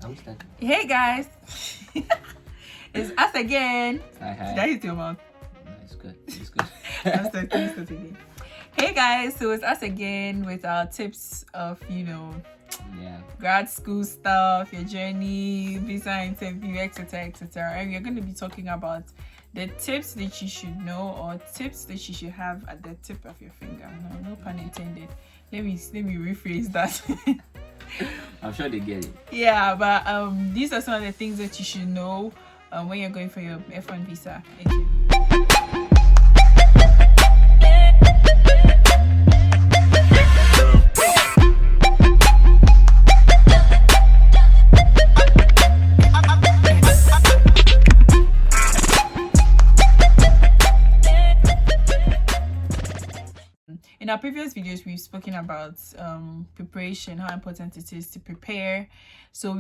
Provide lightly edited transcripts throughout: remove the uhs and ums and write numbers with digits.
Are we starting? Hey guys, it's us again. Hi, hi. Did I hit your mouth? No, it's good. It's good. I'm starting again. Hey guys, so it's us again with our tips of Yeah. grad school stuff, your journey, visa interview, etc., etc. And we're going to be talking about the tips that you should know or tips that you should have at the tip of your finger. No pun intended. Let me rephrase that. I'm sure they get it. Yeah, but these are some of the things that you should know when you're going for your F1 visa interview. In our previous videos, we've spoken about preparation, how important it is to prepare. So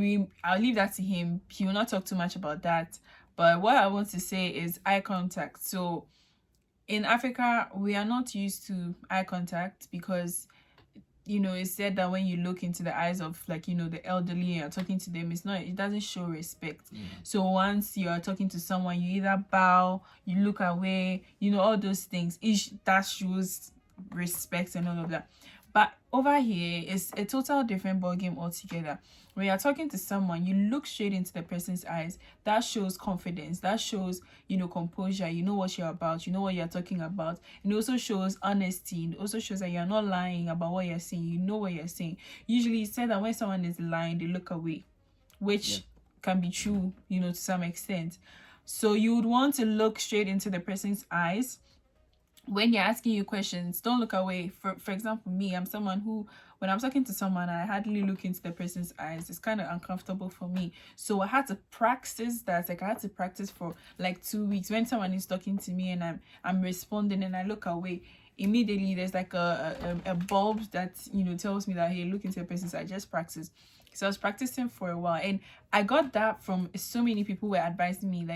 I'll leave that to him. He will not talk too much about that. But what I want to say is eye contact. So in Africa, we are not used to eye contact because it's said that when you look into the eyes of the elderly and you're talking to them, it doesn't show respect. So once you are talking to someone, you either bow, you look away, all those things. That shows respect and all of that. But over here, it's a total different ballgame altogether. When you're talking to someone, you look straight into the person's eyes. That shows confidence. That shows, composure. You know what you're about. You know what you're talking about. It also shows honesty. It also shows that you're not lying about what you're saying. You know what you're saying. Usually it's said that when someone is lying, they look away, which can be true, to some extent. So you would want to look straight into the person's eyes. When you're asking you questions, don't look away. For example, me, I'm someone who, when I'm talking to someone, I hardly look into the person's eyes. It's kind of uncomfortable for me. So I had to practice that. I had to practice for 2 weeks. When someone is talking to me and I'm responding and I look away, immediately there's a bulb that tells me that, hey, look into the person's eye. Just practice. So I was practicing for a while, and I got that from so many people were advising me.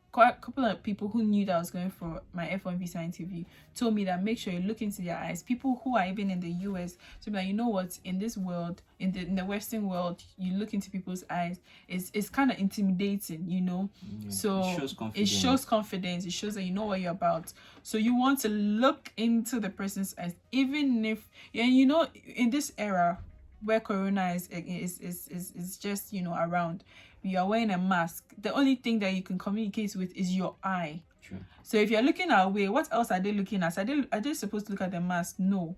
Quite a couple of people who knew that I was going for my F1 visa interview told me that make sure you look into their eyes. People who are even in the US, so like, what, in this world, in the Western world, you look into people's eyes, it's kind of intimidating, So it shows confidence. It shows that you know what you're about. So you want to look into the person's eyes, even if, in this era where corona is just around, you are wearing a mask. The only thing that you can communicate with is your eye. True. So if you're looking away, what else are they looking at? Are they supposed to look at the mask? No.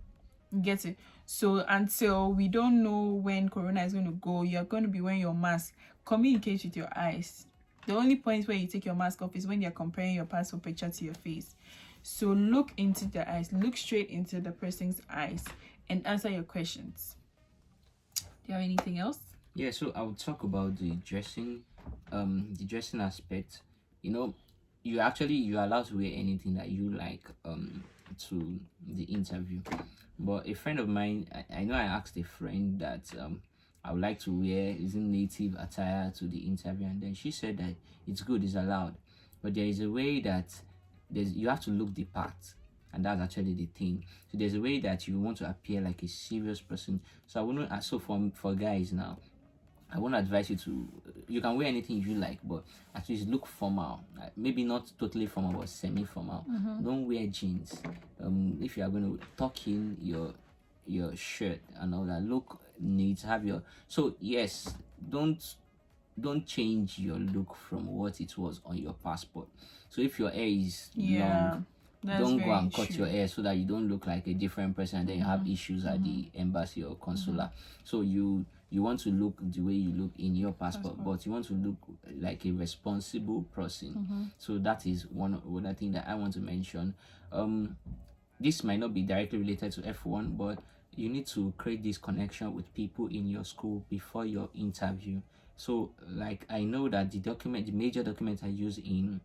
You get it? So until we don't know when corona is going to go, you're going to be wearing your mask. Communicate with your eyes. The only point where you take your mask off is when you're comparing your passport picture to your face. So look into the eyes. Look straight into the person's eyes and answer your questions. Do you have anything else? Yeah, so I will talk about the dressing aspect. You're allowed to wear anything that you like to the interview. But a friend of mine, I know I asked a friend that I would like to wear native attire to the interview, and then she said that it's good, it's allowed. But there is a way that you have to look the part. And that's actually the thing. So there's a way that you want to appear like a serious person. So I wouldn't. So for guys now, I want to advise you can wear anything you like, but at least look formal. Maybe not totally formal, but semi-formal. Don't wear jeans. If you are going to tuck in your shirt and all that, look neat. So yes, don't change your look from what it was on your passport. So if your hair is long, don't go and cut your hair so that you don't look like a different person and then you have issues at the embassy or consular. So you want to look the way you look in your passport, but you want to look like a responsible person. So that is one other thing that I want to mention. This might not be directly related to F1, but you need to create this connection with people in your school before your interview. So I know that the major document I use in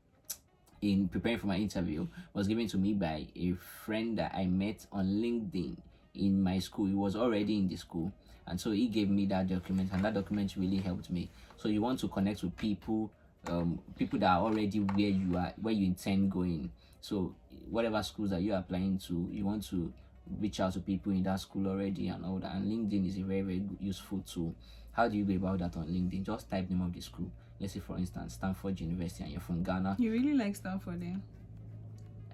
preparing for my interview was given to me by a friend that I met on LinkedIn in my school. He was already in the school, and so he gave me that document, and that document really helped me. So you want to connect with people that are already where you intend going. So whatever schools that you're applying to, you want to reach out to people in that school already and all that. And LinkedIn is a very, very useful tool. How do you go about that on LinkedIn? Just type the name of the school. Let's say, for instance, Stanford University, and you're from Ghana. You really like Stanford, then?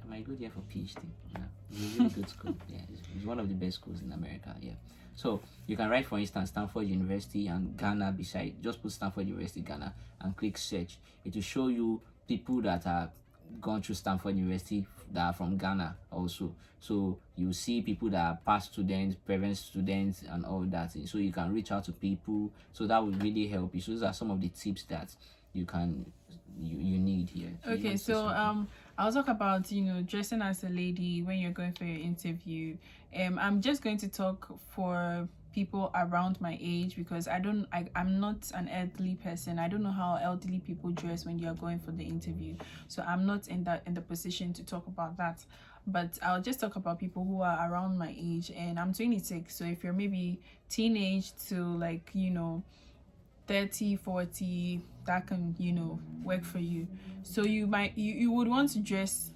I might go there for PhD. Yeah, it's a really good school. Yeah, it's one of the best schools in America. Yeah. So you can write, for instance, Stanford University and Ghana beside. Just put Stanford University Ghana and click search. It will show you people that are gone through Stanford University that are from Ghana also. So you see people that are past students, present students, and all that. So you can reach out to people. So that will really help you. So those are some of the tips that you need here. Okay, so I'll talk about dressing as a lady when you're going for your interview. I'm just going to talk for people around my age because I'm not an elderly person. I don't know how elderly people dress when you're going for the interview, so I'm not in the position to talk about that. But I'll just talk about people who are around my age, and I'm 26. So if you're maybe teenage to 30, 40, that can work for you. So you would want to dress,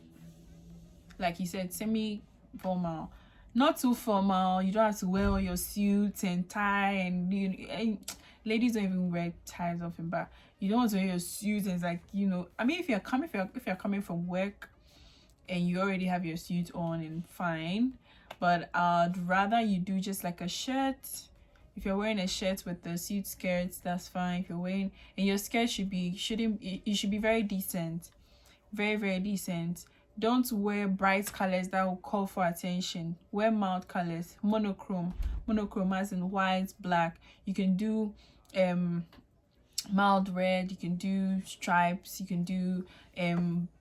like you said, semi formal, not too formal. You don't have to wear all your suits and tie, and ladies don't even wear ties often, but you don't want to wear your suits and it's like I mean, if you're coming from work and you already have your suit on, and fine, but I'd rather you do just like a shirt. If you're wearing a shirt with the suit skirts, that's fine. If you're wearing, and your skirt should be very decent, very, very decent. Don't wear bright colors that will call for attention. Wear mild colors, monochrome as in white, black. You can do mild red, you can do stripes, you can do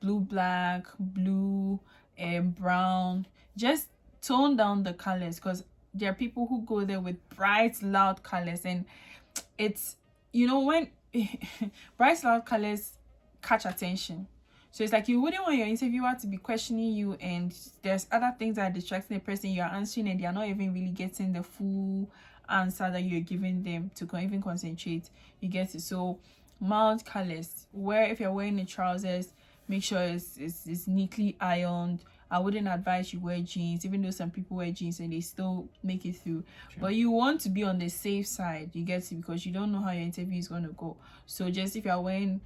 blue, black, blue, brown. Just tone down the colors, because there are people who go there with bright, loud colors, and it's when bright, loud colors catch attention. So it's like you wouldn't want your interviewer to be questioning you, and there's other things that are distracting the person you're answering, and they are not even really getting the full answer that you're giving them to even concentrate. You get it? So mild colors. If you're wearing the trousers, make sure it's neatly ironed. I wouldn't advise you wear jeans, even though some people wear jeans and they still make it through. Sure. But you want to be on the safe side, you get it, because you don't know how your interview is going to go. So just if you're wearing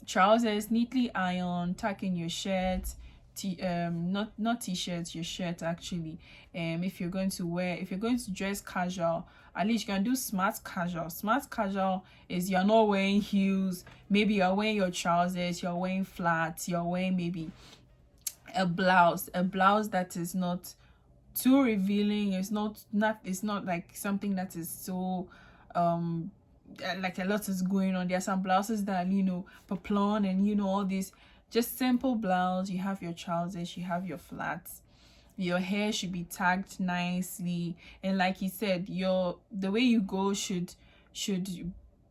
trousers, neatly ironed, tuck in your shirt, not t-shirts, your shirt actually. If you're going to dress casual, at least you can do smart casual. Smart casual is you're not wearing heels, maybe you're wearing your trousers, you're wearing flats, you're wearing maybe a blouse that is not too revealing. It's not like something that is so like a lot is going on. There are some blouses that peplon and all this. Just simple blouse. You have your trousers, you have your flats. Your hair should be tagged nicely, and like you said, the way you go should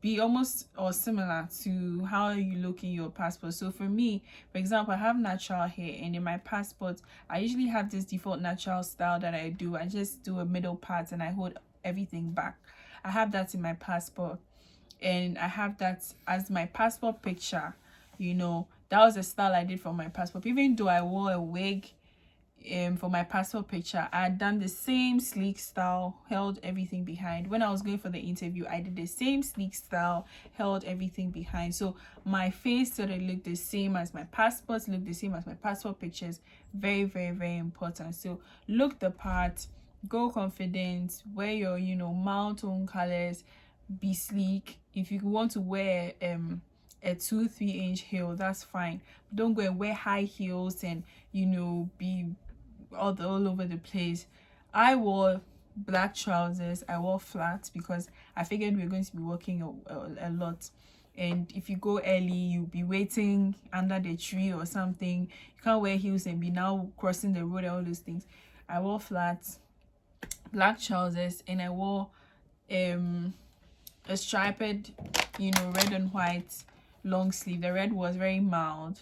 be almost or similar to how you look in your passport. So for me, for example, I have natural hair, and in my passport I usually have this default natural style that I do. I just do a middle part and I hold everything back. I have that in my passport, and I have that as my passport picture. That was the style I did for my passport. Even though I wore a wig for my passport picture, I had done the same sleek style, held everything behind. When I was going for the interview, I did the same sleek style, held everything behind. So my face sort of looked the same as my passport, looked the same as my passport pictures. Very, very, very important. So look the part, go confident, wear your mild tone colors, be sleek. If you want to wear a 2-3 inch heel, that's fine. Don't go and wear high heels and be all over the place. I wore black trousers, I wore flats because I figured we were going to be working a lot, and if you go early, you'll be waiting under the tree or something. You can't wear heels and be now crossing the road and all those things. I wore flats, black trousers, and I wore a striped red and white long sleeve. The red was very mild,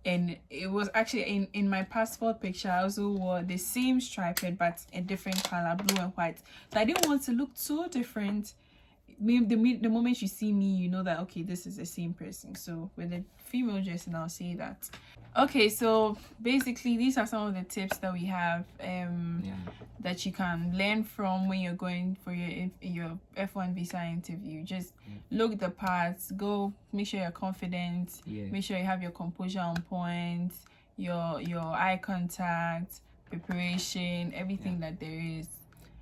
and it was actually in my passport picture. I also wore the same striped but a different color, blue and white. So I didn't want to look too different the moment you see me, you know that okay, this is the same person. So with the female dressing, I'll say that. Okay, so basically these are some of the tips that we have that you can learn from when you're going for your F1 visa interview. Just look the parts, go, make sure you're confident, make sure you have your composure on point, your eye contact, preparation, everything that there is,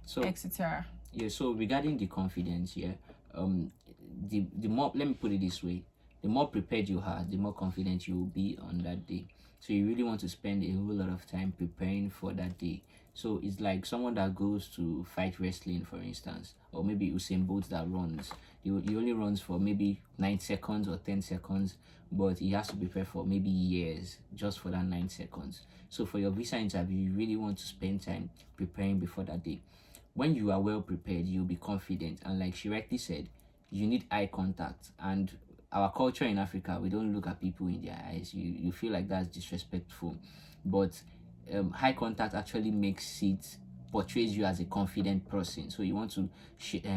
so etc. So regarding the confidence, the more, let me put it this way, the more prepared you are, the more confident you will be on that day. So you really want to spend a whole lot of time preparing for that day. So it's like someone that goes to fight wrestling, for instance, or maybe Usain Bolt that runs. He only runs for maybe 9 seconds or 10 seconds, but he has to prepare for maybe years just for that 9 seconds. So for your visa interview, you really want to spend time preparing before that day. When you are well prepared, you'll be confident, and like she rightly said, you need eye contact. And our culture in Africa, we don't look at people in their eyes. You feel like that's disrespectful, but eye contact actually portrays you as a confident person. So you want to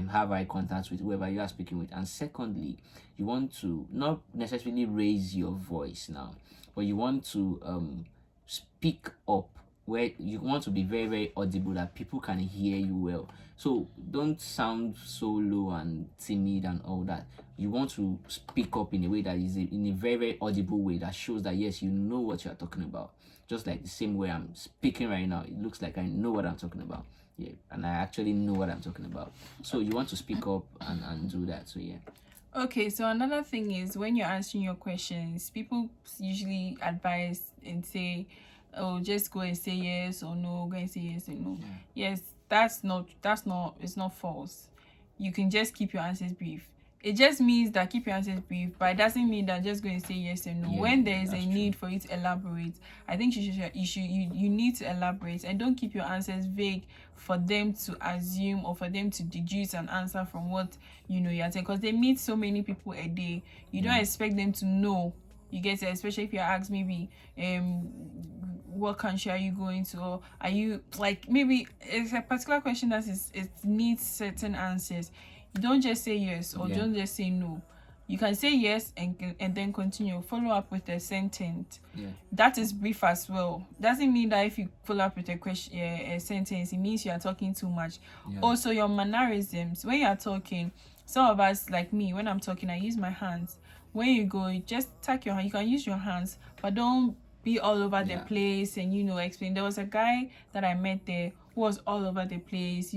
have eye contact with whoever you are speaking with. And secondly, you want to not necessarily raise your voice now, but you want to speak up, where you want to be very, very audible, that people can hear you well. So don't sound so low and timid and all that. You want to speak up in a way that is in a very, very audible way that shows that yes, you know what you're talking about. Just like the same way I'm speaking right now, it looks like I know what I'm talking about. Yeah, and I actually know what I'm talking about. So you want to speak up and do that. So yeah. Okay, so another thing is when you're answering your questions, people usually advise and say, oh, just go and say yes or no, go and say yes or no. Yes, it's not false. You can just keep your answers brief. It just means that keep your answers brief, but it doesn't mean that just go and say yes or no. When there is a need for you to elaborate, I think you need to elaborate, and don't keep your answers vague for them to assume or for them to deduce an answer from what you know you're saying, because they meet so many people a day. You don't expect them to know. You get it, especially if you're asked maybe what country are you going to, or are you like, maybe it's a particular question that it needs certain answers. You don't just say yes or don't just say no. You can say yes and then continue, follow up with a sentence. That is brief as well. Doesn't mean that if you follow up with a question, a sentence, it means you are talking too much. Also, your mannerisms when you are talking. Some of us, like me, when I'm talking, I use my hands. When you go, you just tuck your hand. You can use your hands, but don't be all over the place and explain. There was a guy that I met there who was all over the place,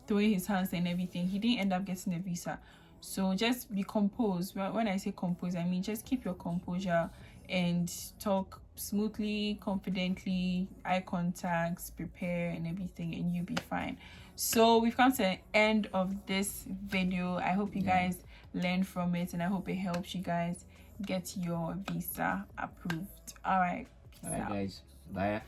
throwing his hands and everything. He didn't end up getting a visa. So just be composed. When I say composed, I mean just keep your composure and talk smoothly, confidently, eye contacts, prepare and everything, and you'll be fine. So we've come to the end of this video. I hope you guys learn from it, and I hope it helps you guys get your visa approved. All right guys, bye.